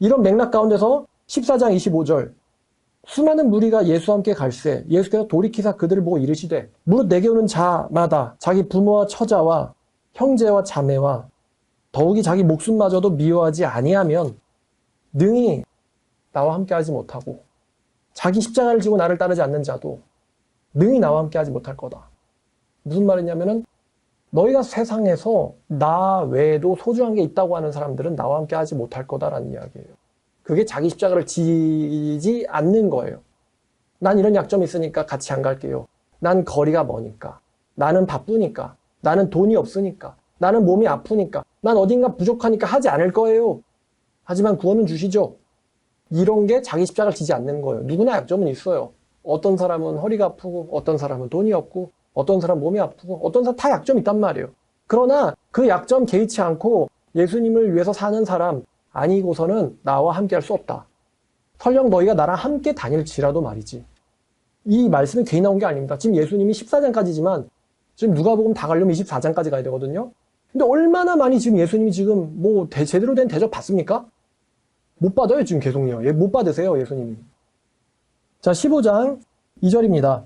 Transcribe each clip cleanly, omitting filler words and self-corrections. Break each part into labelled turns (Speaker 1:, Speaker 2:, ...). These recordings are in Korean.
Speaker 1: 이런 맥락 가운데서 14장 25절 수많은 무리가 예수와 함께 갈새 예수께서 돌이키사 그들을 보고 이르시되 무릇 내게 오는 자마다 자기 부모와 처자와 형제와 자매와 더욱이 자기 목숨마저도 미워하지 아니하면 능히 나와 함께하지 못하고 자기 십자가를 지고 나를 따르지 않는 자도 능히 나와 함께하지 못할 거다. 무슨 말이냐면은 너희가 세상에서 나 외에도 소중한 게 있다고 하는 사람들은 나와 함께하지 못할 거다라는 이야기예요. 그게 자기 십자가를 지지 않는 거예요. 난 이런 약점이 있으니까 같이 안 갈게요. 난 거리가 머니까. 나는 바쁘니까. 나는 돈이 없으니까. 나는 몸이 아프니까. 난 어딘가 부족하니까 하지 않을 거예요. 하지만 구원은 주시죠. 이런 게 자기 십자가를 지지 않는 거예요. 누구나 약점은 있어요. 어떤 사람은 허리가 아프고 어떤 사람은 돈이 없고 어떤 사람은 몸이 아프고 어떤 사람 다 약점이 있단 말이에요. 그러나 그 약점 개의치 않고 예수님을 위해서 사는 사람 아니고서는 나와 함께 할 수 없다. 설령 너희가 나랑 함께 다닐지라도 말이지. 이 말씀이 괜히 나온 게 아닙니다. 지금 예수님이 14장까지지만 지금 누가복음 다 가려면 24장까지 가야 되거든요. 근데 얼마나 많이 지금 예수님이 지금 뭐 제대로 된 대접 받습니까? 못 받아요 지금 계속요. 못 받으세요 예수님이. 자 15장 2절입니다.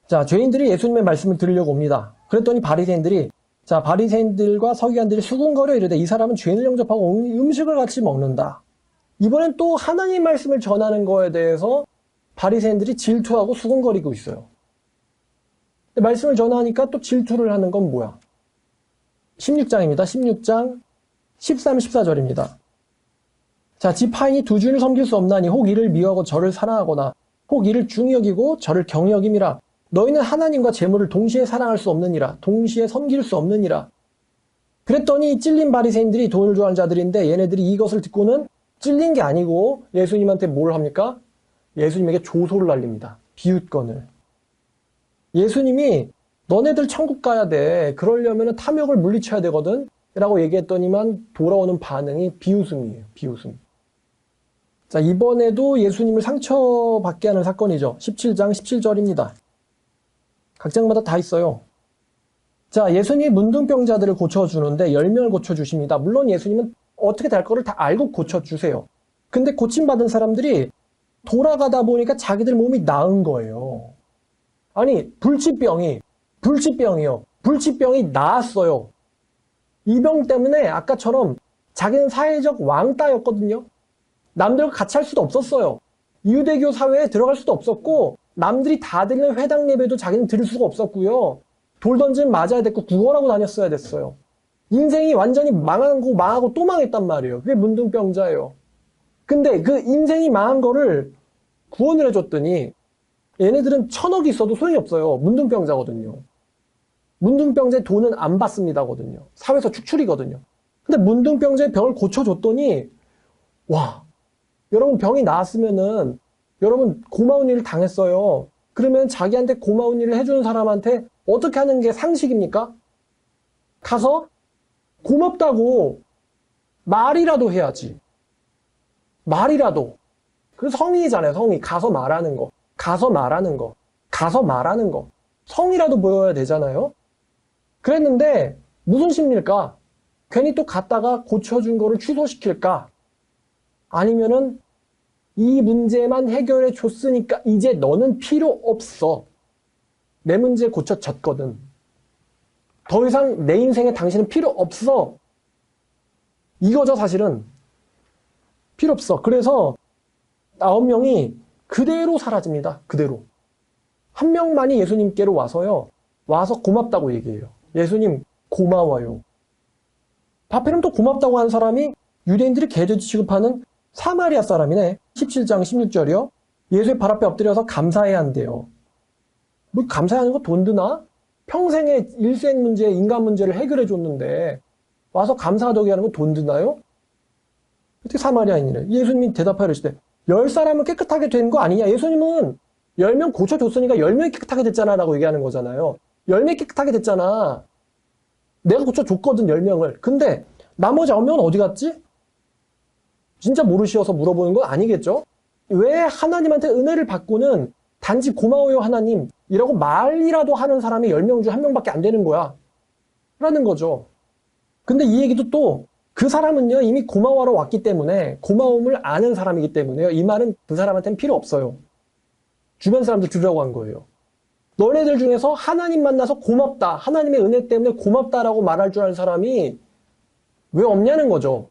Speaker 1: 자 죄인들이 예수님의 말씀을 들으려고 옵니다. 그랬더니 바리새인들과 서기관들이 수군거려 이르되 이 사람은 죄인을 영접하고 음식을 같이 먹는다. 이번엔 또 하나님 말씀을 전하는 거에 대해서 바리새인들이 질투하고 수군거리고 있어요. 근데 말씀을 전하니까 또 질투를 하는 건 뭐야? 16장입니다. 16장 13, 14절입니다. 자, 지 파인이 두 주인을 섬길 수 없나니 혹 이를 미워하고 저를 사랑하거나 혹 이를 중히 여기고 저를 경히 여김이라. 너희는 하나님과 재물을 동시에 사랑할 수 없느니라. 동시에 섬길 수 없느니라. 그랬더니 찔린 바리새인들이 돈을 좋아하는 자들인데 얘네들이 이것을 듣고는 찔린 게 아니고 예수님한테 뭘 합니까? 예수님에게 조소를 날립니다. 비웃건을. 예수님이 너네들 천국 가야 돼. 그러려면 탐욕을 물리쳐야 되거든. 라고 얘기했더니만 돌아오는 반응이 비웃음이에요. 비웃음. 자, 이번에도 예수님을 상처받게 하는 사건이죠. 17장 17절입니다. 각 장마다 다 있어요. 자, 예수님이 문둥병자들을 고쳐주는데 10명을 고쳐주십니다. 물론 예수님은 어떻게 될 거를 다 알고 고쳐주세요. 근데 고침받은 사람들이 돌아가다 보니까 자기들 몸이 나은 거예요. 아니, 불치병이요. 불치병이 나았어요. 이 병 때문에 아까처럼 자기는 사회적 왕따였거든요. 남들과 같이 할 수도 없었어요. 유대교 사회에 들어갈 수도 없었고 남들이 다 드리는 회당 예배도 자기는 들을 수가 없었고요. 돌 던지면 맞아야 됐고 구걸하고 다녔어야 됐어요. 인생이 완전히 망하고 또 망했단 말이에요. 그게 문둥병자예요. 근데 그 인생이 망한 거를 구원을 해줬더니 얘네들은 1000억이 있어도 소용이 없어요. 문둥병자거든요. 문둥병자의 돈은 안 받습니다거든요. 사회에서 축출이거든요. 근데 문둥병자의 병을 고쳐줬더니 와, 여러분 병이 나았으면은 여러분 고마운 일을 당했어요. 그러면 자기한테 고마운 일을 해주는 사람한테 어떻게 하는 게 상식입니까? 가서 고맙다고 말이라도 해야지. 말이라도. 그 성의잖아요. 성의. 가서 말하는 거. 성이라도 보여야 되잖아요. 그랬는데 무슨 심리일까? 괜히 또 갔다가 고쳐준 거를 취소시킬까? 아니면은 이 문제만 해결해 줬으니까 이제 너는 필요 없어. 내 문제 고쳐졌거든. 더 이상 내 인생에 당신은 필요 없어. 이거죠 사실은. 필요 없어. 그래서 9명이 그대로 사라집니다. 그대로. 한 명만이 예수님께로 와서 고맙다고 얘기해요. 예수님 고마워요. 바페름 또 고맙다고 한 사람이 유대인들이 개돼지 취급하는 사마리아 사람이네. 17장 16절이요. 예수의 발 앞에 엎드려서 감사해야 한대요. 뭐 감사하는 거 돈 드나? 평생의 일생 문제, 인간 문제를 해결해 줬는데 와서 감사하다고 하는 거 돈 드나요? 어떻게 사마리아인이래. 예수님이 대답하여 이르시되 10사람은 깨끗하게 된 거 아니냐? 예수님은 10명 고쳐줬으니까 10명이 깨끗하게 됐잖아 라고 얘기하는 거잖아요. 10명이 깨끗하게 됐잖아. 내가 고쳐줬거든 10명을. 근데 나머지 9명은 어디 갔지? 진짜 모르시어서 물어보는 건 아니겠죠? 왜 하나님한테 은혜를 받고는 단지 고마워요 하나님 이라고 말이라도 하는 사람이 10명 중 1명밖에 안 되는 거야 라는 거죠. 근데 이 얘기도 또 그 그 사람은요, 이미 고마워하러 왔기 때문에, 고마움을 아는 사람이기 때문에요. 이 말은 그 사람한테는 필요 없어요. 주변 사람들 들으라고 한 거예요. 너네들 중에서 하나님 만나서 고맙다, 하나님의 은혜 때문에 고맙다라고 말할 줄 아는 사람이 왜 없냐는 거죠.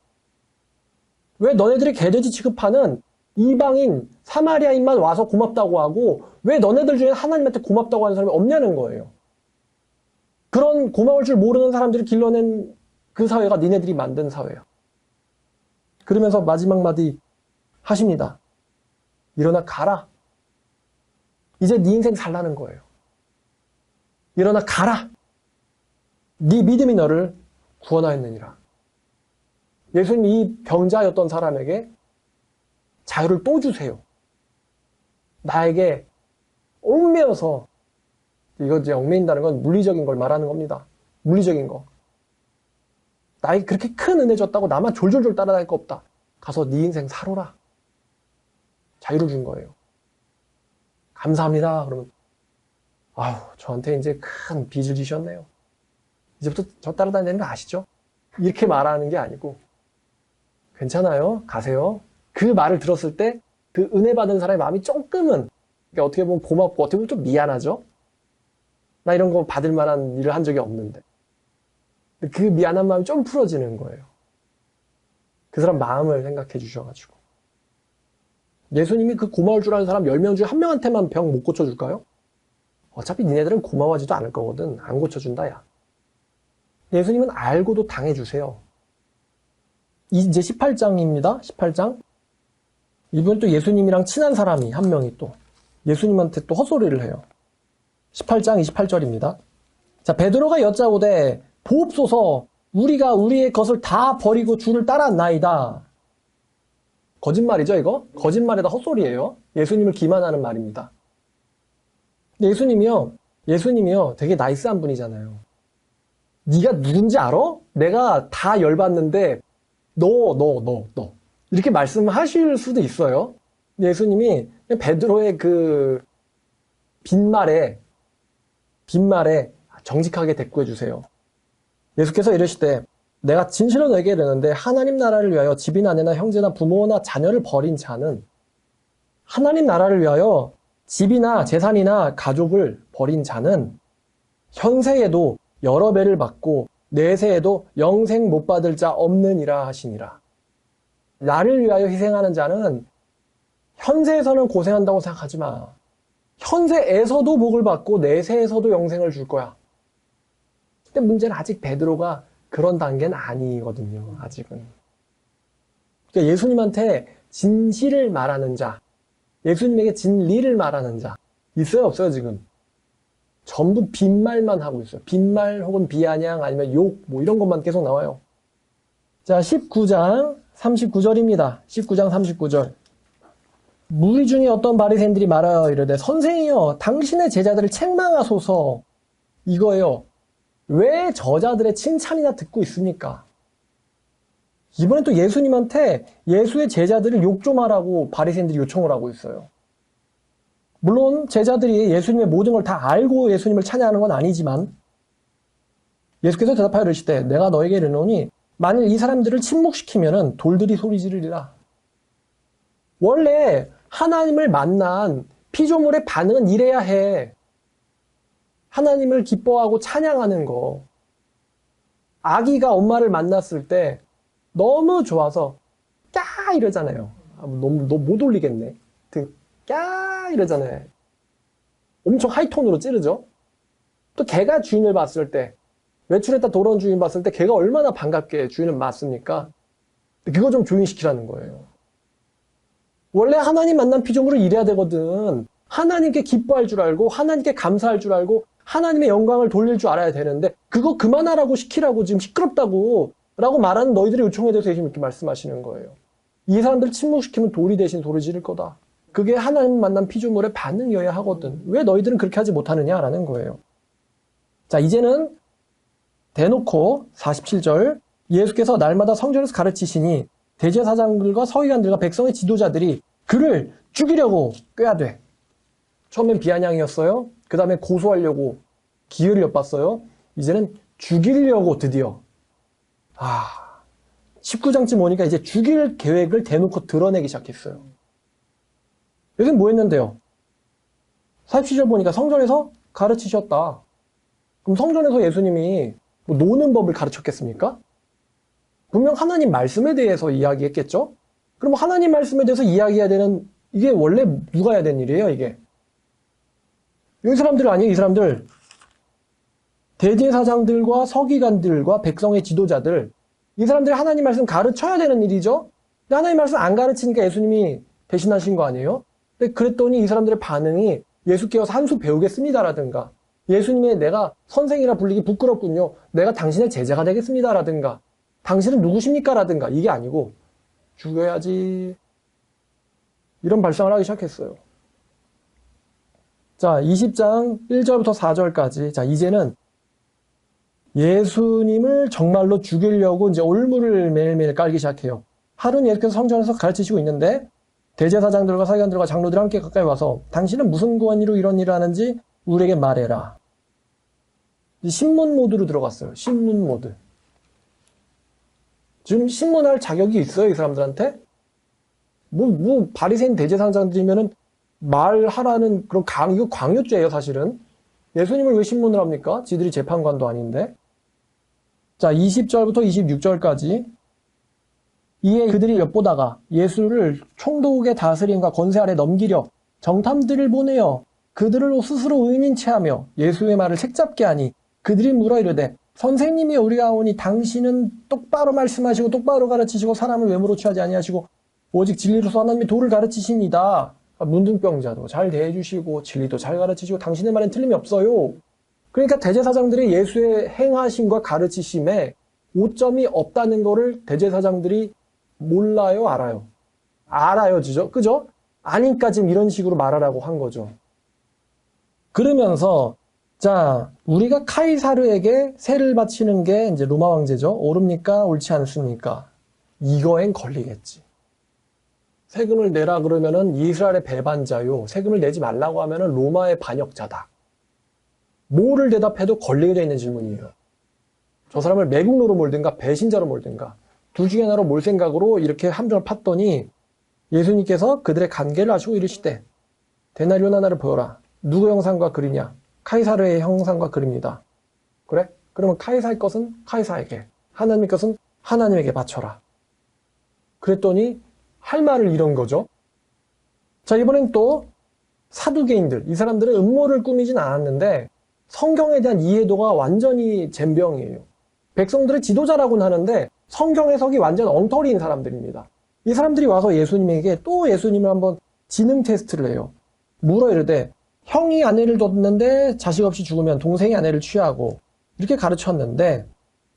Speaker 1: 왜 너네들이 개돼지 취급하는 이방인, 사마리아인만 와서 고맙다고 하고 왜 너네들 중에 하나님한테 고맙다고 하는 사람이 없냐는 거예요. 그런 고마울 줄 모르는 사람들을 길러낸 그 사회가 니네들이 만든 사회야. 그러면서 마지막 마디 하십니다. 일어나 가라. 이제 네 인생 살라는 거예요. 일어나 가라. 네 믿음이 너를 구원하였느니라. 예수님 이 병자였던 사람에게 자유를 또 주세요. 나에게 얽매여서, 이거 이제 얽매인다는 건 물리적인 걸 말하는 겁니다. 물리적인 거. 나에게 그렇게 큰 은혜 줬다고 나만 졸졸졸 따라다닐 거 없다. 가서 네 인생 살아라. 자유를 준 거예요. 감사합니다. 그러면 아유, 저한테 이제 큰 빚을 지셨네요. 이제부터 저 따라다니는 거 아시죠? 이렇게 말하는 게 아니고 괜찮아요. 가세요. 그 말을 들었을 때 그 은혜 받은 사람의 마음이 조금은, 그러니까 어떻게 보면 고맙고 어떻게 보면 좀 미안하죠. 나 이런 거 받을 만한 일을 한 적이 없는데 그 미안한 마음이 좀 풀어지는 거예요. 그 사람 마음을 생각해 주셔가지고. 예수님이 그 고마울 줄 아는 사람 10명 중에 1명한테만 병 못 고쳐줄까요? 어차피 니네들은 고마워하지도 않을 거거든. 안 고쳐준다 야. 예수님은 알고도 당해주세요. 이제 18장입니다. 18장. 이번엔 또 예수님이랑 친한 사람이 한 명이 또 예수님한테 또 헛소리를 해요. 18장 28절입니다. 자, 베드로가 여짜오되 보옵소서, 우리가 우리의 것을 다 버리고 주를 따랐나이다. 거짓말이죠, 이거? 거짓말에다 헛소리예요. 예수님을 기만하는 말입니다. 예수님이요 되게 나이스한 분이잖아요. 네가 누군지 알아? 내가 다 열받는데 너 이렇게 말씀하실 수도 있어요. 예수님이 베드로의 그 빈말에 정직하게 대꾸해 주세요. 예수께서 이르시되 내가 진실로 너에게 이르는데 하나님 나라를 위하여 집이나 아내나 형제나 부모나 자녀를 버린 자는, 하나님 나라를 위하여 집이나 재산이나 가족을 버린 자는 현세에도 여러 배를 받고 내세에도 영생 못 받을 자 없느니라 하시니라. 나를 위하여 희생하는 자는 현세에서는 고생한다고 생각하지 마. 현세에서도 복을 받고 내세에서도 영생을 줄 거야. 근데 문제는 아직 베드로가 그런 단계는 아니거든요. 아직은. 그러니까 예수님한테 진실을 말하는 자, 예수님에게 진리를 말하는 자 있어요, 없어요 지금? 전부 빈말만 하고 있어요. 빈말 혹은 비아냥 아니면 욕 뭐 이런 것만 계속 나와요. 자, 19장 39절입니다. 19장 39절. 무리 중에 어떤 바리새인들이 말하여 이르되 선생이여 당신의 제자들을 책망하소서. 이거예요. 왜 저자들의 칭찬이나 듣고 있습니까? 이번엔 또 예수님한테 예수의 제자들을 욕 좀 하라고 바리새인들이 요청을 하고 있어요. 물론 제자들이 예수님의 모든 걸 다 알고 예수님을 찬양하는 건 아니지만 예수께서 대답하여 이르시되 내가 너에게 이르노니 만일 이 사람들을 침묵시키면은 돌들이 소리 지르리라. 원래 하나님을 만난 피조물의 반응은 이래야 해. 하나님을 기뻐하고 찬양하는 거. 아기가 엄마를 만났을 때 너무 좋아서 까 이러잖아요. 너무 못 올리겠네. 까 이러잖아요. 엄청 하이톤으로 찌르죠. 또 개가 주인을 봤을 때, 외출했다 돌아온 주인 봤을 때 개가 얼마나 반갑게 주인을 맞습니까? 그거 좀 조용시키라는 거예요. 원래 하나님 만난 피조물은 이래야 되거든. 하나님께 기뻐할 줄 알고 하나님께 감사할 줄 알고 하나님의 영광을 돌릴 줄 알아야 되는데 그거 그만하라고 시키라고 지금 시끄럽다고 라고 말하는 너희들의 요청에 대해서 예수님 이렇게 말씀하시는 거예요. 이 사람들 침묵시키면 돌이 대신 소리 지를 거다. 그게 하나님 만난 피조물의 반응이어야 하거든. 왜 너희들은 그렇게 하지 못하느냐라는 거예요. 자, 이제는 대놓고 47절 예수께서 날마다 성전에서 가르치시니 대제사장들과 서기관들과 백성의 지도자들이 그를 죽이려고 꾀하되, 처음엔 비아냥이었어요. 그 다음에 고소하려고 기회를 엿봤어요. 이제는 죽이려고 드디어 19장쯤 오니까 이제 죽일 계획을 대놓고 드러내기 시작했어요. 예수님 뭐 했는데요? 47절 보니까 성전에서 가르치셨다. 그럼 성전에서 예수님이 뭐 노는 법을 가르쳤겠습니까? 분명 하나님 말씀에 대해서 이야기했겠죠? 그럼 하나님 말씀에 대해서 이야기해야 되는, 이게 원래 누가 해야 되는 일이에요, 이게? 이 사람들 아니에요, 이 사람들. 대제사장들과 서기관들과 백성의 지도자들, 이 사람들이 하나님 말씀 가르쳐야 되는 일이죠? 근데 하나님 말씀 안 가르치니까 예수님이 대신하신 거 아니에요? 근데 그랬더니 이 사람들의 반응이 예수께서 한 수 배우겠습니다라든가, 예수님의 내가 선생이라 불리기 부끄럽군요. 내가 당신의 제자가 되겠습니다라든가, 당신은 누구십니까? 라든가, 이게 아니고 죽여야지. 이런 발상을 하기 시작했어요. 자, 20장 1절부터 4절까지. 자, 이제는 예수님을 정말로 죽이려고 이제 올무를 매일매일 깔기 시작해요. 하루는 예수께서 성전에서 가르치시고 있는데 대제사장들과 서기관들과 장로들이 함께 가까이 와서 당신은 무슨 권위로 이런 일을 하는지 우리에게 말해라. 신문 모드로 들어갔어요. 신문 모드. 지금 신문할 자격이 있어요, 이 사람들한테? 바리새인 대제사장들이면은 말하라는 그런 이거 광요죄예요, 사실은. 예수님을 왜 신문을 합니까? 지들이 재판관도 아닌데. 자, 20절부터 26절까지. 이에 그들이 엿보다가 예수를 총독의 다스림과 권세 아래 넘기려 정탐들을 보내어 그들을 스스로 의인인 체하며 예수의 말을 책잡게 하니 그들이 물어 이르되 선생님이 우리가 오니 당신은 똑바로 말씀하시고 똑바로 가르치시고 사람을 외모로 취하지 아니하시고 오직 진리로서 하나님의 도를 가르치십니다. 문둥병자도 잘 대해주시고 진리도 잘 가르치시고 당신의 말엔 틀림이 없어요. 그러니까 대제사장들이 예수의 행하심과 가르치심에 오점이 없다는 거를 대제사장들이 몰라요, 알아요? 알아요, 그죠? 아니까 지금 이런 식으로 말하라고 한 거죠. 그러면서 자, 우리가 카이사르에게 세를 바치는 게 이제 로마 황제죠. 옳습니까? 옳지 않습니까? 이거엔 걸리겠지. 세금을 내라 그러면은 이스라엘의 배반자요. 세금을 내지 말라고 하면은 로마의 반역자다. 뭐를 대답해도 걸리게 돼 있는 질문이에요. 저 사람을 매국노로 몰든가 배신자로 몰든가 둘 중에 하나로 몰 생각으로 이렇게 함정을 팠더니 예수님께서 그들의 관계를 아시고 이르시되 데나리온 하나를 보여라. 누구 형상과 그리냐? 카이사르의 형상과 그립니다. 그래? 그러면 카이사의 것은 카이사에게, 하나님의 것은 하나님에게 바쳐라. 그랬더니 할 말을 이런 거죠. 자, 이번엔 또 사두개인들, 이 사람들은 음모를 꾸미진 않았는데 성경에 대한 이해도가 완전히 젬병이에요. 백성들의 지도자라고는 하는데 성경 해석이 완전 엉터리인 사람들입니다. 이 사람들이 와서 예수님에게 또 예수님을 한번 지능 테스트를 해요. 물어 이르되 형이 아내를 뒀는데 자식 없이 죽으면 동생이 아내를 취하고 이렇게 가르쳤는데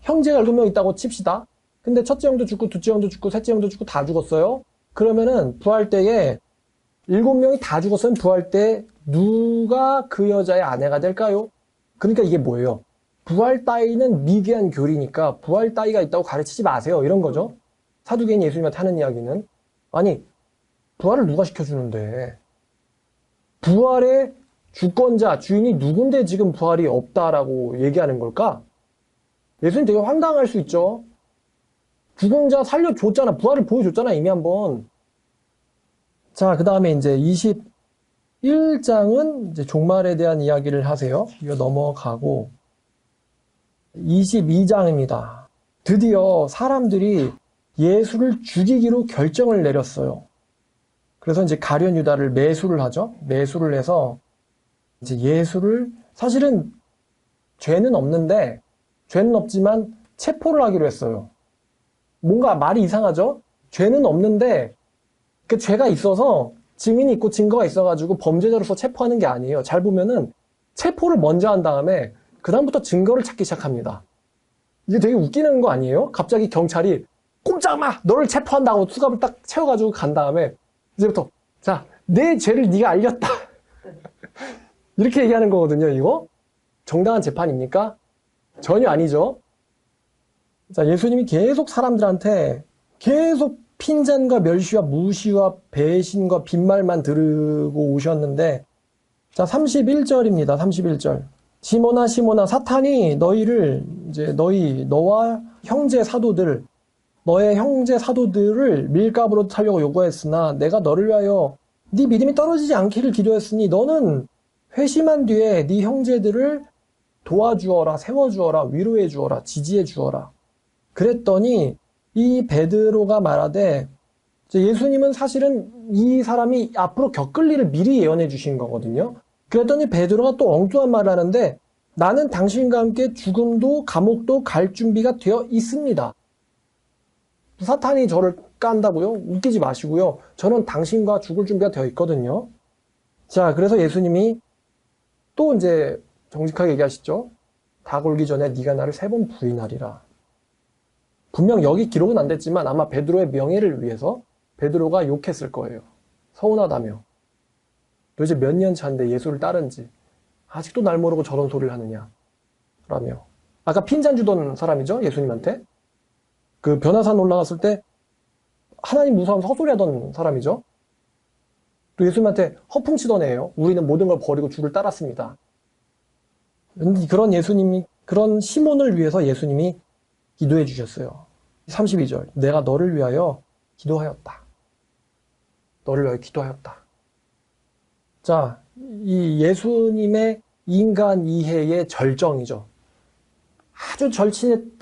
Speaker 1: 형제가 7명 있다고 칩시다. 근데 첫째 형도 죽고 둘째 형도 죽고 셋째 형도 죽고 다 죽었어요. 그러면은 부활 때에 7명이 다 죽었으면 부활 때 누가 그 여자의 아내가 될까요? 그러니까 이게 뭐예요? 부활 따위는 미개한 교리니까 부활 따위가 있다고 가르치지 마세요. 이런 거죠. 사두개인 예수님한테 하는 이야기는. 아니, 부활을 누가 시켜주는데? 부활의 주권자, 주인이 누군데 지금 부활이 없다라고 얘기하는 걸까? 예수님 되게 황당할 수 있죠. 죽은 자 살려줬잖아. 부활을 보여줬잖아, 이미 한번. 자, 그 다음에 이제 21장은 이제 종말에 대한 이야기를 하세요. 이거 넘어가고. 22장입니다. 드디어 사람들이 예수를 죽이기로 결정을 내렸어요. 그래서 이제 가룟 유다를 매수를 하죠. 매수를 해서 이제 예수를 사실은 죄는 없지만 체포를 하기로 했어요. 뭔가 말이 이상하죠? 죄는 없는데 그 죄가 있어서 증인이 있고 증거가 있어가지고 범죄자로서 체포하는 게 아니에요. 잘 보면은 체포를 먼저 한 다음에 그 다음부터 증거를 찾기 시작합니다. 이게 되게 웃기는 거 아니에요? 갑자기 경찰이 꼼짝 마! 너를 체포한다고 수갑을 딱 채워가지고 간 다음에 이제부터 자, 내 죄를 네가 알렸다. 이렇게 얘기하는 거거든요, 이거. 정당한 재판입니까? 전혀 아니죠. 자, 예수님이 계속 사람들한테 계속 핀잔과 멸시와 무시와 배신과 빈말만 들고 오셨는데 자, 31절입니다. 31절. 시몬아 시몬아 사탄이 너와 형제 사도들 너의 형제 사도들을 밀가부로 살려고 요구했으나 내가 너를 위하여 네 믿음이 떨어지지 않기를 기도했으니 너는 회심한 뒤에 네 형제들을 도와주어라, 세워주어라, 위로해주어라, 지지해주어라. 그랬더니 이 베드로가 말하되, 예수님은 사실은 이 사람이 앞으로 겪을 일을 미리 예언해 주신 거거든요. 그랬더니 베드로가 또 엉뚱한 말을 하는데, 나는 당신과 함께 죽음도 감옥도 갈 준비가 되어 있습니다. 사탄이 저를 깐다고요? 웃기지 마시고요. 저는 당신과 죽을 준비가 되어 있거든요. 자, 그래서 예수님이 또 이제 정직하게 얘기하시죠. 닭 울기 전에 네가 나를 3번 부인하리라. 분명 여기 기록은 안 됐지만 아마 베드로의 명예를 위해서 베드로가 욕했을 거예요. 서운하다며. 도대체 몇 년 차인데 예수를 따른지 아직도 날 모르고 저런 소리를 하느냐 라며. 아까 핀잔 주던 사람이죠. 예수님한테. 그 변화산 올라갔을 때 하나님 무서워하면서 헛소리하던 사람이죠. 또 예수님한테 허풍치던 애예요. 우리는 모든 걸 버리고 주를 따랐습니다. 그런 예수님이, 그런 시몬을 위해서 예수님이 기도해 주셨어요. 32절. 내가 너를 위하여 기도하였다. 너를 위하여 기도하였다. 자, 이 예수님의 인간 이해의 절정이죠. 아주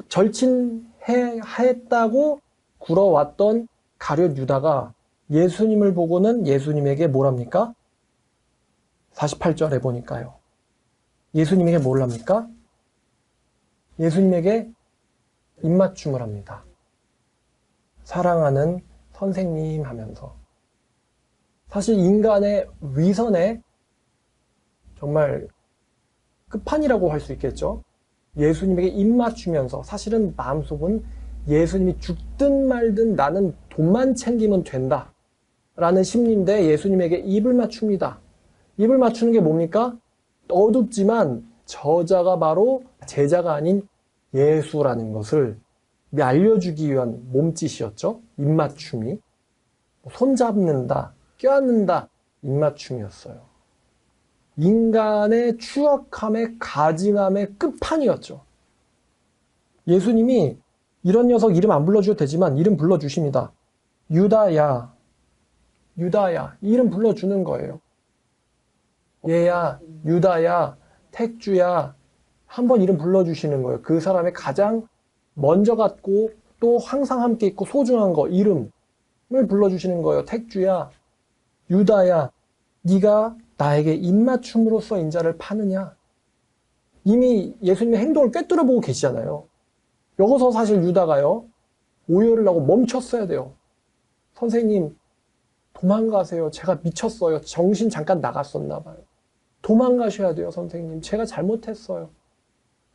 Speaker 1: 절친했다고 굴어왔던 가룟 유다가 예수님을 보고는 예수님에게 뭐랍니까? 48절에 보니까요. 예수님에게 뭘 합니까? 예수님에게 입맞춤을 합니다. 사랑하는 선생님 하면서. 사실 인간의 위선의 정말 끝판이라고 할 수 있겠죠. 예수님에게 입맞추면서 사실은 마음속은 예수님이 죽든 말든 나는 돈만 챙기면 된다 라는 심리인데 예수님에게 입을 맞춥니다. 입을 맞추는 게 뭡니까? 어둡지만 저자가 바로 제자가 아닌 예수라는 것을 알려주기 위한 몸짓이었죠. 입맞춤이. 손잡는다, 껴안는다, 입맞춤이었어요. 인간의 추악함의 가증함의 끝판이었죠. 예수님이 이런 녀석 이름 안 불러주셔도 되지만 이름 불러주십니다. 유다야, 유다야, 이름 불러주는 거예요. 얘야, 유다야, 택주야, 한번 이름 불러주시는 거예요. 그 사람의 가장 먼저 갖고 또 항상 함께 있고 소중한 거, 이름을 불러주시는 거예요. 택주야, 유다야, 네가 나에게 입맞춤으로써 인자를 파느냐? 이미 예수님의 행동을 꿰뚫어 보고 계시잖아요. 여기서 사실 유다가요, 오해를 하고 멈췄어야 돼요. 선생님, 도망가세요. 제가 미쳤어요. 정신 잠깐 나갔었나 봐요. 도망가셔야 돼요, 선생님. 제가 잘못했어요.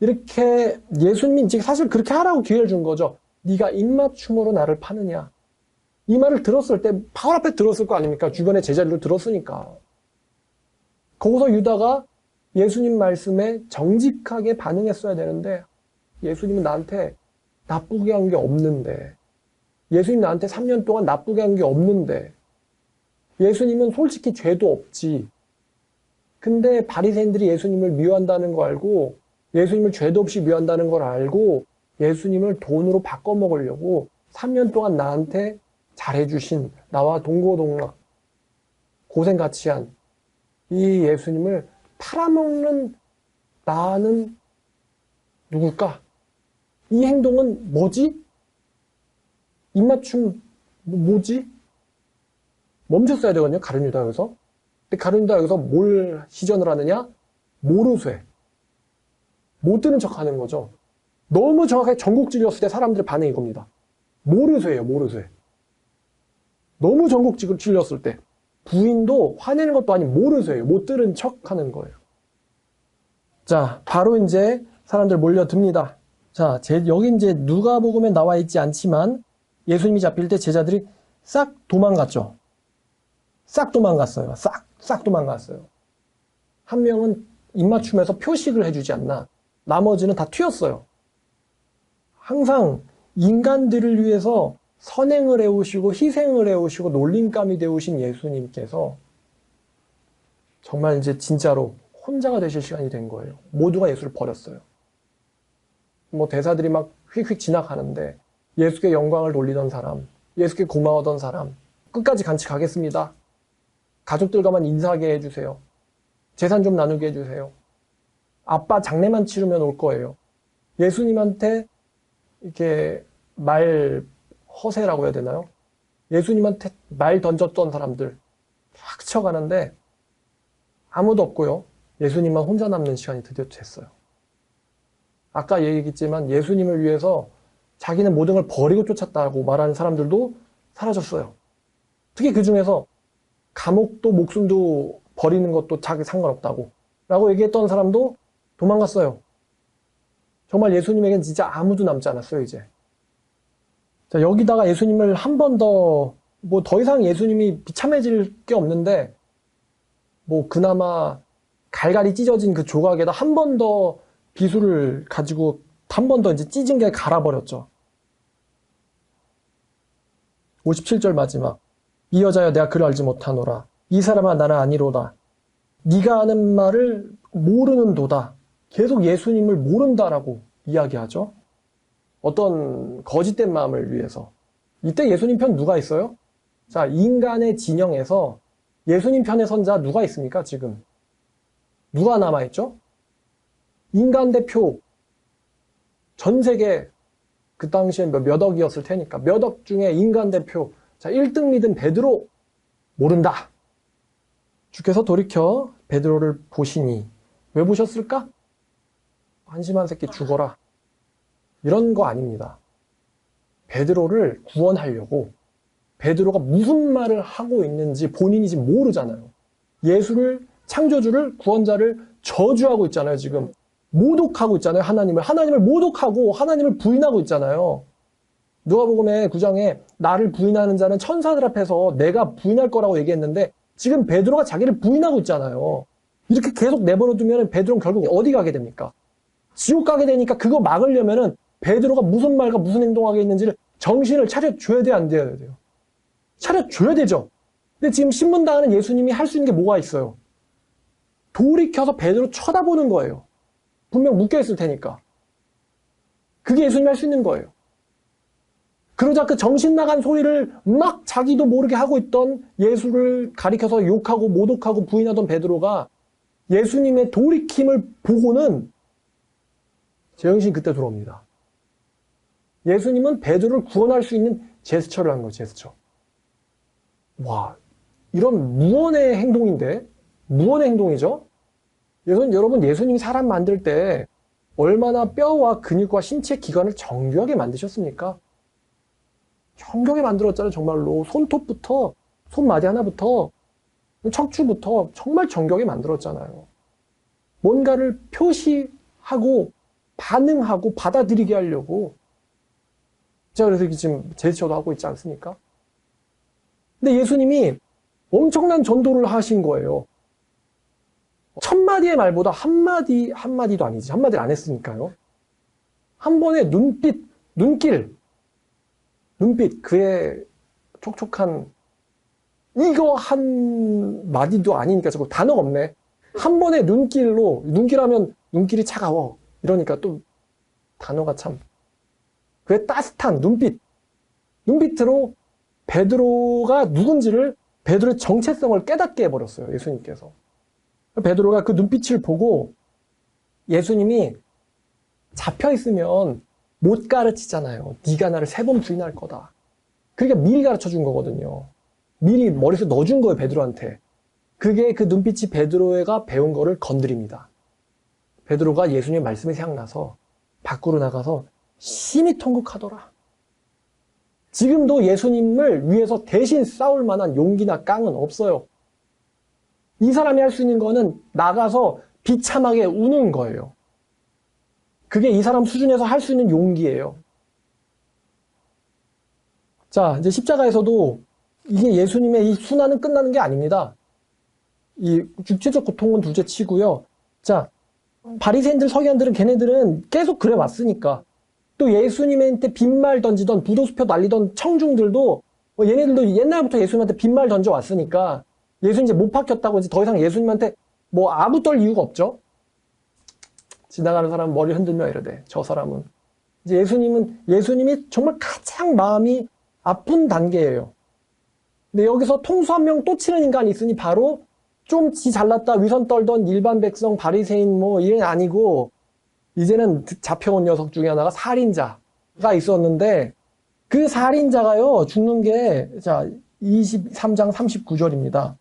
Speaker 1: 이렇게 예수님이 사실 그렇게 하라고 기회를 준 거죠. 네가 입맞춤으로 나를 파느냐. 이 말을 들었을 때 바로 앞에 들었을 거 아닙니까? 주변의 제자들도 들었으니까. 거기서 유다가 예수님 말씀에 정직하게 반응했어야 되는데 예수님은 나한테 나쁘게 한 게 없는데, 예수님 나한테 3년 동안 나쁘게 한 게 없는데, 예수님은 솔직히 죄도 없지. 근데 바리새인들이 예수님을 미워한다는 거 알고, 예수님을 죄도 없이 미워한다는 걸 알고 예수님을 돈으로 바꿔먹으려고 3년 동안 나한테 잘해주신, 나와 동고동락 고생 같이 한 이 예수님을 팔아먹는 나는 누굴까? 이 행동은 뭐지? 입맞춤 뭐지? 멈췄어야 되거든요. 가룟 유다 여기서. 근데 가룟 유다 여기서 뭘 시전을 하느냐? 모르쇠. 못 들은 척 하는 거죠. 너무 정확하게 전곡질이었을 때 사람들의 반응이 이겁니다. 모르쇠예요, 모르쇠. 너무 전곡질이었을 때. 부인도 화내는 것도 아닌 모르쇠예요. 못 들은 척 하는 거예요. 자, 바로 이제 사람들 몰려듭니다. 자, 여기 이제 누가복음에 나와 있지 않지만 예수님이 잡힐 때 제자들이 싹 도망갔죠. 싹 도망갔어요. 싹 도망갔어요. 한 명은 입맞춤에서 표식을 해주지 않나. 나머지는 다 튀었어요. 항상 인간들을 위해서 선행을 해오시고 희생을 해오시고 놀림감이 되오신 예수님께서 정말 이제 진짜로 혼자가 되실 시간이 된 거예요. 모두가 예수를 버렸어요. 뭐 대사들이 막 휙휙 지나가는데 예수께 영광을 돌리던 사람, 예수께 고마워던 사람, 끝까지 같이 가겠습니다. 가족들과만 인사하게 해주세요. 재산 좀 나누게 해주세요. 아빠 장례만 치르면 올 거예요. 예수님한테 이렇게 말 허세라고 해야 되나요? 예수님한테 말 던졌던 사람들 쫙 스쳐가는데 아무도 없고요. 예수님만 혼자 남는 시간이 드디어 됐어요. 아까 얘기했지만 예수님을 위해서 자기는 모든 걸 버리고 쫓았다고 말하는 사람들도 사라졌어요. 특히 그 중에서 감옥도 목숨도 버리는 것도 자기 상관없다고 라고 얘기했던 사람도 도망갔어요. 정말 예수님에겐 진짜 아무도 남지 않았어요, 이제. 자, 여기다가 예수님을 한 번 더, 더 이상 예수님이 비참해질 게 없는데, 그나마 갈갈이 찢어진 그 조각에다 한 번 더 비수를 가지고 한 번 더 이제 찢은 게 갈아버렸죠. 57절 마지막. 이 여자여 내가 그를 알지 못하노라. 이 사람아 나는 아니로다. 네가 하는 말을 모르는도다. 계속 예수님을 모른다라고 이야기하죠. 어떤 거짓된 마음을 위해서. 이때 예수님 편 누가 있어요? 자, 인간의 진영에서 예수님 편에 선 자 누가 있습니까, 지금? 누가 남아있죠? 인간 대표. 전 세계, 그 당시에 몇 억이었을 테니까. 몇 억 중에 인간 대표. 자, 1등 믿은 베드로. 모른다. 주께서 돌이켜 베드로를 보시니. 왜 보셨을까? 한심한 새끼 죽어라. 이런 거 아닙니다. 베드로를 구원하려고 베드로가 무슨 말을 하고 있는지 본인이 지금 모르잖아요. 예수를, 창조주를, 구원자를 저주하고 있잖아요, 지금. 모독하고 있잖아요, 하나님을. 하나님을 모독하고 하나님을 부인하고 있잖아요. 누가복음의 9장에 나를 부인하는 자는 천사들 앞에서 내가 부인할 거라고 얘기했는데 지금 베드로가 자기를 부인하고 있잖아요. 이렇게 계속 내버려두면 베드로는 결국 어디 가게 됩니까? 지옥 가게 되니까 그거 막으려면은 베드로가 무슨 말과 무슨 행동하게 있는지를 정신을 차려줘야 돼, 안 돼야 돼요? 차려줘야 되죠. 근데 지금 신문당하는 예수님이 할 수 있는 게 뭐가 있어요? 돌이켜서 베드로 쳐다보는 거예요. 분명 묶여있을 테니까. 그게 예수님이 할 수 있는 거예요. 그러자 그 정신 나간 소리를 막 자기도 모르게 하고 있던 예수를 가리켜서 욕하고 모독하고 부인하던 베드로가 예수님의 돌이킴을 보고는 제정신이 그때 돌아옵니다. 예수님은 베드로를 구원할 수 있는 제스처를 한 거예요, 제스처. 와, 이런 무언의 행동인데? 무언의 행동이죠? 여러분, 예수님이 사람 만들 때 얼마나 뼈와 근육과 신체 기관을 정교하게 만드셨습니까? 정교하게 만들었잖아요, 정말로. 손톱부터, 손마디 하나부터, 척추부터 정말 정교하게 만들었잖아요. 뭔가를 표시하고, 반응하고, 받아들이게 하려고. 제가 그래서 지금 제스처도 하고 있지 않습니까? 근데 예수님이 엄청난 전도를 하신 거예요. 1000마디의 말보다 한마디도 아니지. 한마디를 안 했으니까요. 한 번에 눈빛, 그의 촉촉한, 이거 한 마디도 아니니까 자꾸 단어가 없네. 한 번에 눈길하면 눈길이 차가워. 이러니까 또 단어가 참. 그의 따뜻한 눈빛으로 베드로가 누군지를, 베드로의 정체성을 깨닫게 해버렸어요, 예수님께서. 베드로가 그 눈빛을 보고 예수님이 잡혀있으면 못 가르치잖아요. 네가 나를 3번 부인할 거다. 그러니까 미리 가르쳐준 거거든요. 미리 머릿속에 넣어준 거예요, 베드로한테. 그게 그 눈빛이 베드로가 배운 거를 건드립니다. 베드로가 예수님의 말씀이 생각나서 밖으로 나가서 심히 통곡하더라. 지금도 예수님을 위해서 대신 싸울 만한 용기나 깡은 없어요. 이 사람이 할 수 있는 거는 나가서 비참하게 우는 거예요. 그게 이 사람 수준에서 할 수 있는 용기예요. 자, 이제 십자가에서도 이게 예수님의 이 순환은 끝나는 게 아닙니다. 이 육체적 고통은 둘째 치고요. 자, 바리새인들, 서기관들은 걔네들은 계속 그래 왔으니까. 또 예수님한테 빈말 던지던, 부도수표 날리던 청중들도 얘네들도 옛날부터 예수님한테 빈말 던져 왔으니까 예수님 이제 못 박혔다고 이제 더 이상 예수님한테 아부 떨 이유가 없죠. 지나가는 사람 머리 흔들며 이러대. 저 사람은 이제 예수님이 정말 가장 마음이 아픈 단계예요. 근데 여기서 통수 한 명 또 치는 인간이 있으니 바로 좀 지 잘났다 위선 떨던 일반 백성 바리새인 뭐 이런 아니고 이제는 잡혀온 녀석 중에 하나가 살인자가 있었는데 그 살인자가요 죽는 게 자 23장 39절입니다.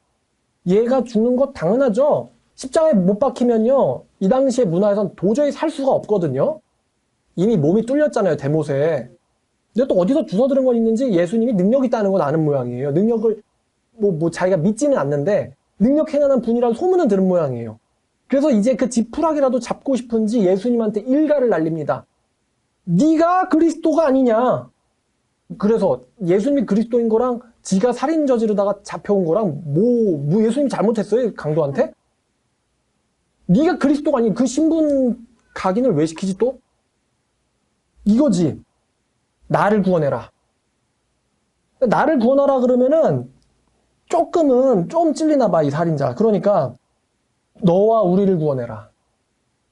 Speaker 1: 얘가 죽는 거 당연하죠. 십자가에 못 박히면요 이 당시의 문화에선 도저히 살 수가 없거든요. 이미 몸이 뚫렸잖아요 대못에. 근데 또 어디서 주워들은 건 있는지 예수님이 능력 있다는 건 아는 모양이에요. 능력을 자기가 믿지는 않는데 능력 행하는 분이라는 소문은 들은 모양이에요. 그래서 이제 그 지푸라기라도 잡고 싶은지 예수님한테 일가를 날립니다. 네가 그리스도가 아니냐. 그래서 예수님이 그리스도인 거랑 지가 살인 저지르다가 잡혀온 거랑 뭐 예수님이 잘못했어요 강도한테? 네가 그리스도가 아닌 그 신분 각인을 왜 시키지 또? 이거지. 나를 구원해라. 나를 구원하라 그러면은 조금은 좀 찔리나 봐 이 살인자. 그러니까 너와 우리를 구원해라.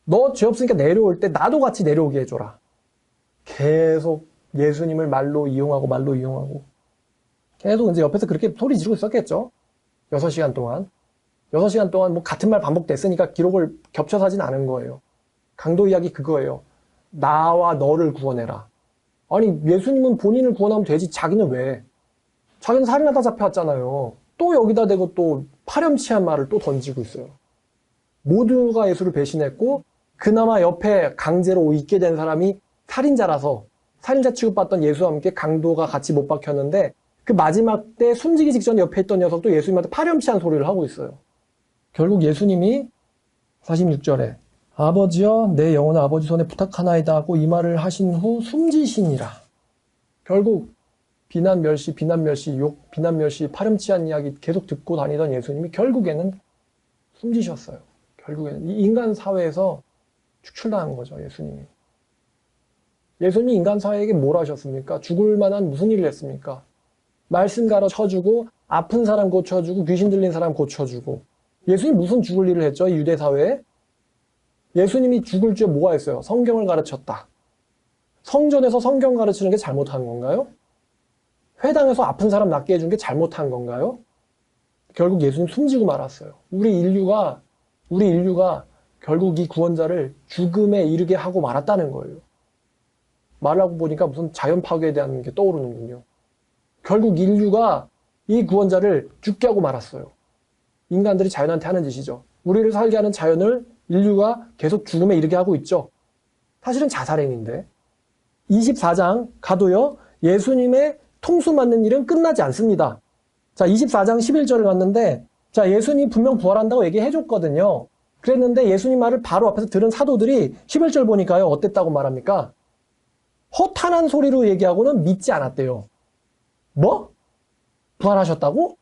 Speaker 1: 너 죄 없으니까 내려올 때 나도 같이 내려오게 해줘라. 계속 예수님을 말로 이용하고 계속 이제 옆에서 그렇게 소리 지르고 있었겠죠. 6시간 동안. 6시간 동안 뭐 같은 말 반복됐으니까 기록을 겹쳐서 하진 않은 거예요. 강도 이야기 그거예요. 나와 너를 구원해라. 아니 예수님은 본인을 구원하면 되지 자기는 왜? 자기는 살인하다 잡혀왔잖아요. 또 여기다 대고 또 파렴치한 말을 또 던지고 있어요. 모두가 예수를 배신했고 그나마 옆에 강제로 있게 된 사람이 살인자라서 살인자 취급받던 예수와 함께 강도가 같이 못 박혔는데 그 마지막 때 숨지기 직전 옆에 있던 녀석도 예수님한테 파렴치한 소리를 하고 있어요. 결국 예수님이 46절에 아버지여 내 영혼을 아버지 손에 부탁하나이다 하고 이 말을 하신 후 숨지시니라. 결국 비난 멸시, 욕, 비난 멸시, 파렴치한 이야기 계속 듣고 다니던 예수님이 결국에는 숨지셨어요. 결국에는 이 인간 사회에서 축출당한 거죠, 예수님이. 예수님이 인간 사회에게 뭘 하셨습니까? 죽을 만한 무슨 일을 했습니까? 말씀 가르쳐주고 아픈 사람 고쳐주고 귀신 들린 사람 고쳐주고 예수님이 무슨 죽을 일을 했죠? 이 유대 사회에? 예수님이 죽을 줄 뭐가 있어요? 성경을 가르쳤다. 성전에서 성경 가르치는 게 잘못한 건가요? 회당에서 아픈 사람 낫게 해준 게 잘못한 건가요? 결국 예수님 숨지고 말았어요. 우리 인류가 결국 이 구원자를 죽음에 이르게 하고 말았다는 거예요. 말하고 보니까 무슨 자연 파괴에 대한 게 떠오르는군요. 결국 인류가 이 구원자를 죽게 하고 말았어요. 인간들이 자연한테 하는 짓이죠. 우리를 살게 하는 자연을 인류가 계속 죽음에 이르게 하고 있죠. 사실은 자살행위인데 24장 가도요. 예수님의 통수 맞는 일은 끝나지 않습니다. 자, 24장 11절을 갔는데 자, 예수님 분명 부활한다고 얘기해줬거든요. 그랬는데 예수님 말을 바로 앞에서 들은 사도들이 11절 보니까요. 어땠다고 말합니까? 허탄한 소리로 얘기하고는 믿지 않았대요. 뭐? 부활하셨다고?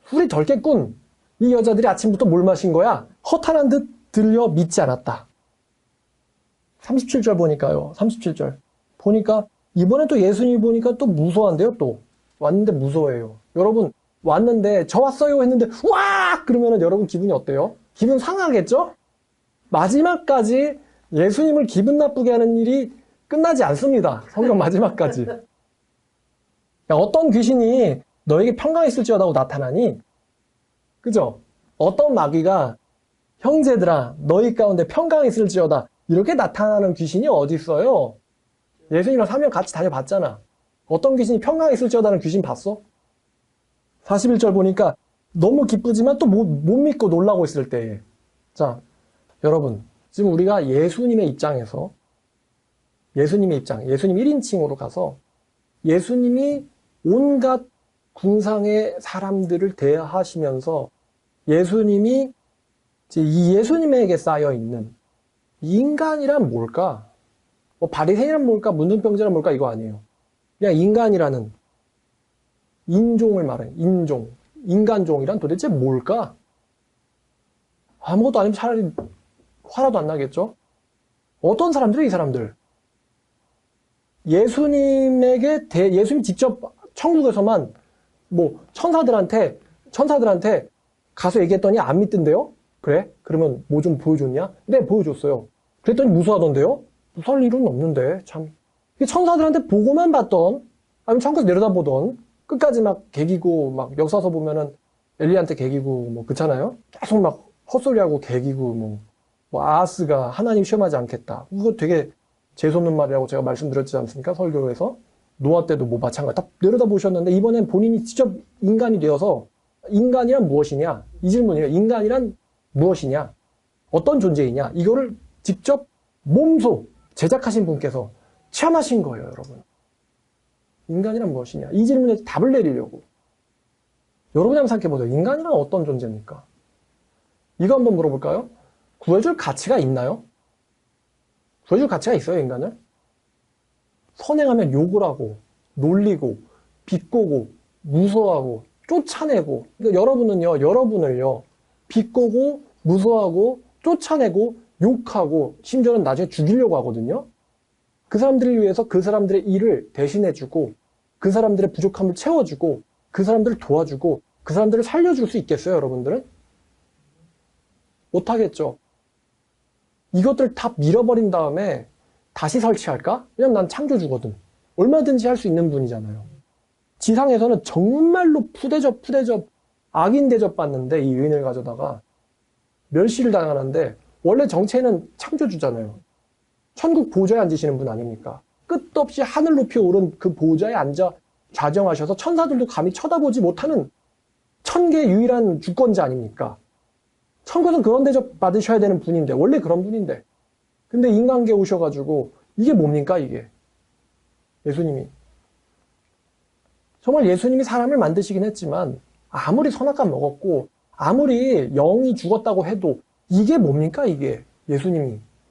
Speaker 1: 술이 덜 깼군. 이 여자들이 아침부터 뭘 마신 거야? 허탄한 듯 들려 믿지 않았다. 37절 보니까요. 37절. 보니까 이번에 또 예수님이 보니까 또 무서워한대요. 또 왔는데 무서워해요. 여러분 왔는데 저 왔어요 했는데 와! 그러면 여러분 기분이 어때요? 기분 상하겠죠? 마지막까지 예수님을 기분 나쁘게 하는 일이 끝나지 않습니다. 성경 마지막까지. 야, 어떤 귀신이 너에게 평강이 있을지어다고 나타나니? 그죠? 어떤 마귀가 형제들아 너희 가운데 평강이 있을지어다 이렇게 나타나는 귀신이 어디 있어요? 예수님이랑 3년 같이 다녀봤잖아. 어떤 귀신이 평강이 있을지어다는 귀신 봤어? 41절 보니까 너무 기쁘지만 또 못 믿고 놀라고 있을 때에 자 여러분 지금 우리가 예수님의 입장에서 예수님 1인칭으로 가서 예수님이 온갖 궁상의 사람들을 대하시면서 예수님이 이 예수님에게 쌓여있는 인간이란 뭘까? 뭐 바리새인이란 뭘까? 문둥병자란 뭘까? 이거 아니에요. 그냥 인간이라는 인종을 말해. 인간종이란 도대체 뭘까? 아무것도 아니면 차라리 화라도 안 나겠죠? 어떤 사람들이 이 사람들? 예수님 직접 천국에서만 뭐 천사들한테 가서 얘기했더니 안 믿던데요? 그래? 그러면 뭐 좀 보여줬냐? 네, 보여줬어요. 그랬더니 무서워하던데요? 무서울 일은 없는데, 참. 천사들한테 보고만 봤던, 아니면 천국에서 내려다보던, 끝까지 막 개기고, 막 역사서 보면은 엘리야한테 개기고, 뭐, 그렇잖아요? 계속 막 헛소리하고 개기고, 뭐 아하스가 하나님 시험하지 않겠다. 이거 되게 재수없는 말이라고 제가 말씀드렸지 않습니까? 설교에서. 노아 때도 뭐 마찬가지. 다 내려다보셨는데, 이번엔 본인이 직접 인간이 되어서, 인간이란 무엇이냐? 이 질문이에요. 인간이란 무엇이냐? 어떤 존재이냐? 이거를 직접 몸소 제작하신 분께서 체험하신 거예요, 여러분. 인간이란 무엇이냐? 이 질문에 답을 내리려고. 여러분이 한번 생각해보세요. 인간이란 어떤 존재입니까? 이거 한번 물어볼까요? 구해줄 가치가 있나요? 구해줄 가치가 있어요, 인간을? 선행하면 욕을 하고, 놀리고, 비꼬고, 무서워하고, 쫓아내고. 그러니까 여러분을요, 비꼬고, 무서워하고, 쫓아내고, 욕하고, 심지어는 나중에 죽이려고 하거든요? 그 사람들을 위해서 그 사람들의 일을 대신해주고, 그 사람들의 부족함을 채워주고, 그 사람들을 도와주고, 그 사람들을 살려줄 수 있겠어요, 여러분들은? 못하겠죠. 이것들 다 밀어버린 다음에 다시 설치할까? 왜냐면 난 창조주거든. 얼마든지 할 수 있는 분이잖아요. 지상에서는 정말로 푸대접 악인 대접받는데 이 의인을 가져다가 멸시를 당하는데 원래 정체는 창조주잖아요. 천국 보좌에 앉으시는 분 아닙니까? 끝도 없이 하늘 높이 오른 그 보좌에 앉아 좌정하셔서 천사들도 감히 쳐다보지 못하는 천계의 유일한 주권자 아닙니까? 천국은 그런 대접 받으셔야 되는 분인데 원래 그런 분인데 근데 인간계 오셔가지고 이게 뭡니까 이게? 예수님이 정말 예수님이 사람을 만드시긴 했지만 아무리 선악과 먹었고 아무리 영이 죽었다고 해도 이게 뭡니까 이게?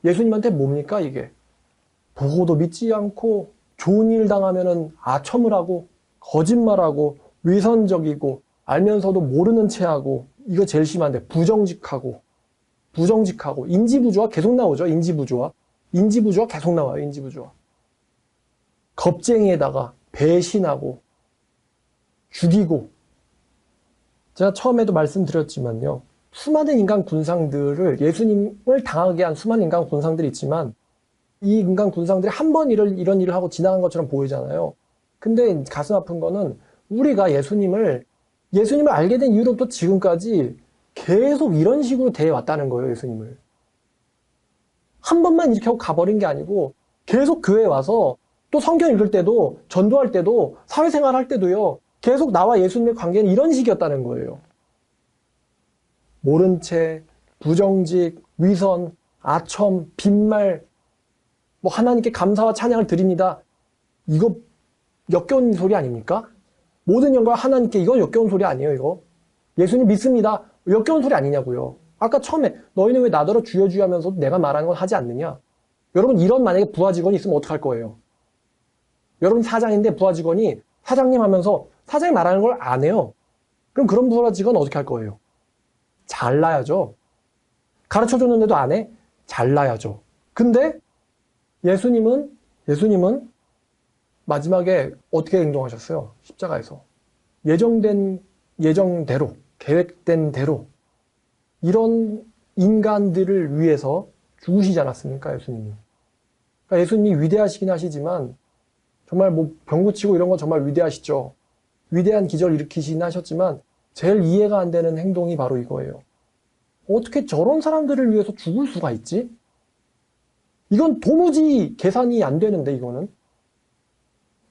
Speaker 1: 예수님한테 뭡니까 이게? 보고도 믿지 않고 좋은 일 당하면은 아첨을 하고 거짓말하고 위선적이고 알면서도 모르는 체하고 이거 제일 심한데 부정직하고 인지부조화 계속 나오죠. 인지부조화 계속 나와요. 인지부조화 겁쟁이에다가 배신하고 죽이고 제가 처음에도 말씀드렸지만요. 수많은 인간 군상들을 예수님을 당하게 한 수많은 인간 군상들이 있지만 이 인간 군상들이 한 번 이런 일을 하고 지나간 것처럼 보이잖아요. 근데 가슴 아픈 거는 우리가 예수님을 알게 된 이후로부터 지금까지 계속 이런 식으로 대해왔다는 거예요, 예수님을. 한 번만 이렇게 하고 가버린 게 아니고 계속 교회에 와서 또 성경 읽을 때도 전도할 때도 사회생활 할 때도요. 계속 나와 예수님의 관계는 이런 식이었다는 거예요. 모른 채, 부정직, 위선, 아첨, 빈말, 뭐 하나님께 감사와 찬양을 드립니다. 이거 역겨운 소리 아닙니까? 모든 영광 하나님께 이건 역겨운 소리 아니에요, 이거. 예수님 믿습니다. 역겨운 소리 아니냐고요. 아까 처음에 너희는 왜 나더러 주여 주여 하면서도 내가 말하는 건 하지 않느냐? 여러분 이런 만약에 부하 직원이 있으면 어떡할 거예요? 여러분 사장인데 부하 직원이 사장님 하면서 사장이 말하는 걸 안 해요. 그럼 그런 부하 직원은 어떻게 할 거예요? 잘라야죠. 가르쳐줬는데도 안 해? 잘라야죠. 근데 예수님은 마지막에 어떻게 행동하셨어요? 십자가에서. 예정대로, 계획된 대로 이런 인간들을 위해서 죽으시지 않았습니까? 예수님이. 그러니까 예수님이 위대하시긴 하시지만 정말 뭐 병고치고 이런 거 정말 위대하시죠. 위대한 기적을 일으키시긴 하셨지만 제일 이해가 안 되는 행동이 바로 이거예요. 어떻게 저런 사람들을 위해서 죽을 수가 있지? 이건 도무지 계산이 안 되는데 이거는.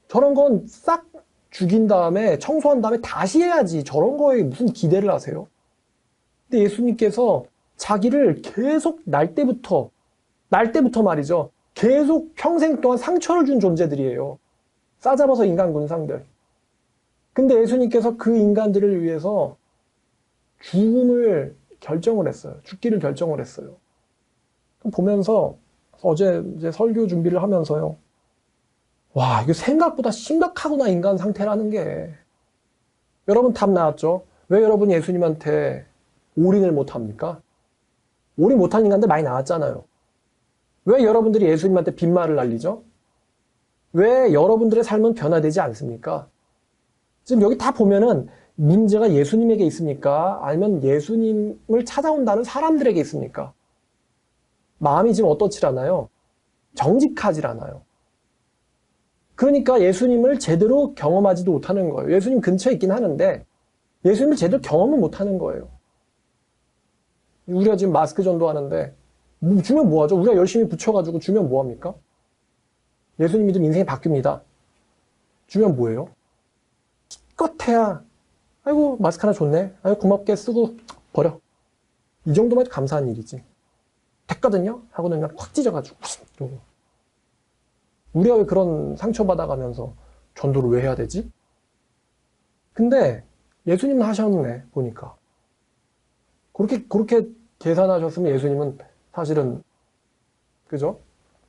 Speaker 1: 저런 건 싹 죽인 다음에 청소한 다음에 다시 해야지 저런 거에 무슨 기대를 하세요? 근데 예수님께서 자기를 계속 날 때부터 말이죠. 계속 평생 동안 상처를 준 존재들이에요. 싸잡아서 인간 군상들. 근데 예수님께서 그 인간들을 위해서 죽음을 결정을 했어요. 죽기를 결정을 했어요. 보면서 어제 이제 설교 준비를 하면서요. 와, 이거 생각보다 심각하구나, 인간 상태라는 게. 여러분 답 나왔죠? 왜 여러분이 예수님한테 올인을 못합니까? 올인 못한 인간들 많이 나왔잖아요. 왜 여러분들이 예수님한테 빈말을 날리죠? 왜 여러분들의 삶은 변화되지 않습니까? 지금 여기 다 보면은 문제가 예수님에게 있습니까? 아니면 예수님을 찾아온다는 사람들에게 있습니까? 마음이 지금 어떻지라나요? 정직하지 않아요. 그러니까 예수님을 제대로 경험하지도 못하는 거예요. 예수님 근처에 있긴 하는데 예수님을 제대로 경험을 못하는 거예요. 우리가 지금 마스크 전도하는데 주면 뭐하죠? 우리가 열심히 붙여가지고 주면 뭐합니까? 예수님 믿으면 인생이 바뀝니다. 주면 뭐예요? 기껏해야 아이고 마스크 하나 줬네. 아이고 고맙게 쓰고 버려. 이 정도만 해도 감사한 일이지. 됐거든요? 하고는 그냥 확 찢어가지고 우리가 왜 그런 상처받아가면서 전도를 왜 해야 되지? 근데 예수님은 하셨네 보니까. 그렇게 계산하셨으면 예수님은 사실은 그죠?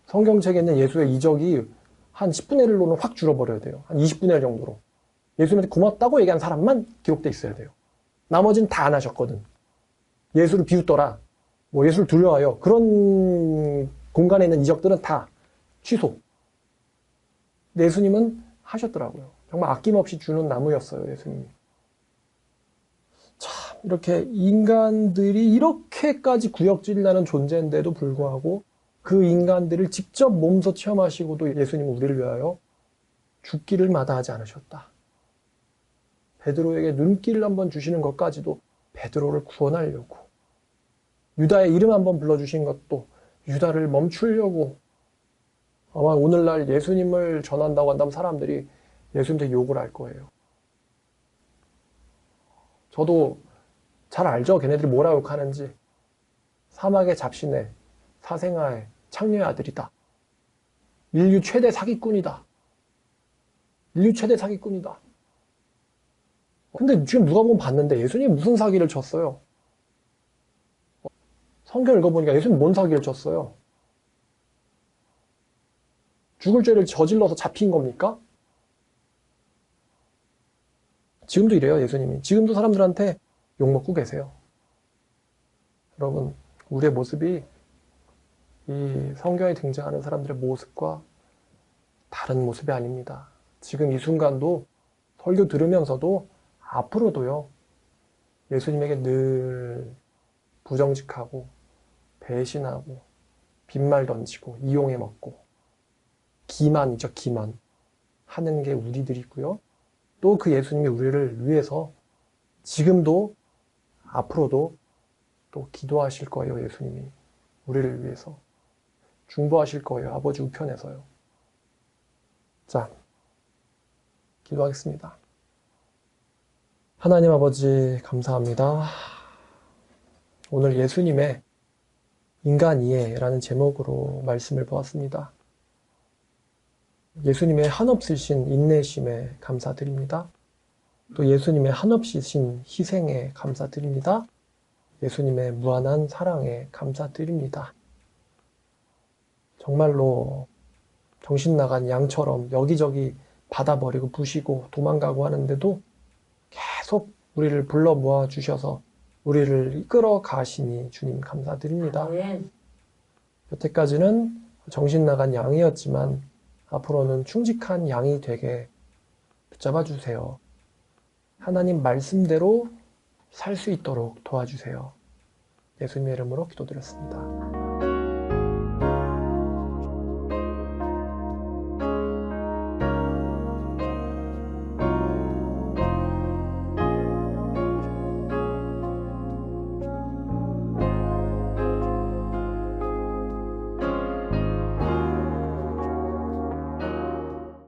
Speaker 1: 성경책에 있는 예수의 이적이 한 10분의 1로는 확 줄어버려야 돼요. 한 20분의 1 정도로. 예수님한테 고맙다고 얘기한 사람만 기록돼 있어야 돼요. 나머지는 다 안 하셨거든. 예수를 비웃더라. 뭐 예수를 두려워하여. 그런 공간에 있는 이적들은 다 취소. 근데 예수님은 하셨더라고요. 정말 아낌없이 주는 나무였어요, 예수님이. 참, 이렇게 인간들이 이렇게까지 구역질 나는 존재인데도 불구하고 그 인간들을 직접 몸소 체험하시고도 예수님은 우리를 위하여 죽기를 마다하지 않으셨다. 베드로에게 눈길을 한번 주시는 것까지도 베드로를 구원하려고. 유다의 이름 한번 불러주신 것도 유다를 멈추려고. 아마 오늘날 예수님을 전한다고 한다면 사람들이 예수님한테 욕을 할 거예요. 저도 잘 알죠? 걔네들이 뭐라 욕하는지. 사막의 잡신에 사생아의 창녀의 아들이다. 인류 최대 사기꾼이다. 인류 최대 사기꾼이다. 근데 지금 누가 보면 봤는데 예수님이 무슨 사기를 쳤어요? 성경 읽어보니까 예수님 뭔 사기를 쳤어요? 죽을 죄를 저질러서 잡힌 겁니까? 지금도 이래요, 예수님이. 지금도 사람들한테 욕먹고 계세요. 여러분, 우리의 모습이 이 성경에 등장하는 사람들의 모습과 다른 모습이 아닙니다. 지금 이 순간도 설교 들으면서도 앞으로도요, 예수님에게 늘 부정직하고 배신하고 빈말 던지고 이용해 먹고 기만이죠, 기만 하는 게 우리들이고요. 또 그 예수님이 우리를 위해서 지금도 앞으로도 또 기도하실 거예요, 예수님이. 우리를 위해서 중보하실 거예요, 아버지 우편에서요. 자, 기도하겠습니다. 하나님 아버지 감사합니다. 오늘 예수님의 인간 이해라는 제목으로 말씀을 보았습니다. 예수님의 한없으신 인내심에 감사드립니다. 또 예수님의 한없으신 희생에 감사드립니다. 예수님의 무한한 사랑에 감사드립니다. 정말로 정신 나간 양처럼 여기저기 받아버리고 부시고 도망가고 하는데도 계속 우리를 불러 모아 주셔서 우리를 이끌어 가시니 주님 감사드립니다. 여태까지는 정신 나간 양이었지만 앞으로는 충직한 양이 되게 붙잡아 주세요. 하나님 말씀대로 살 수 있도록 도와주세요. 예수님의 이름으로 기도드렸습니다.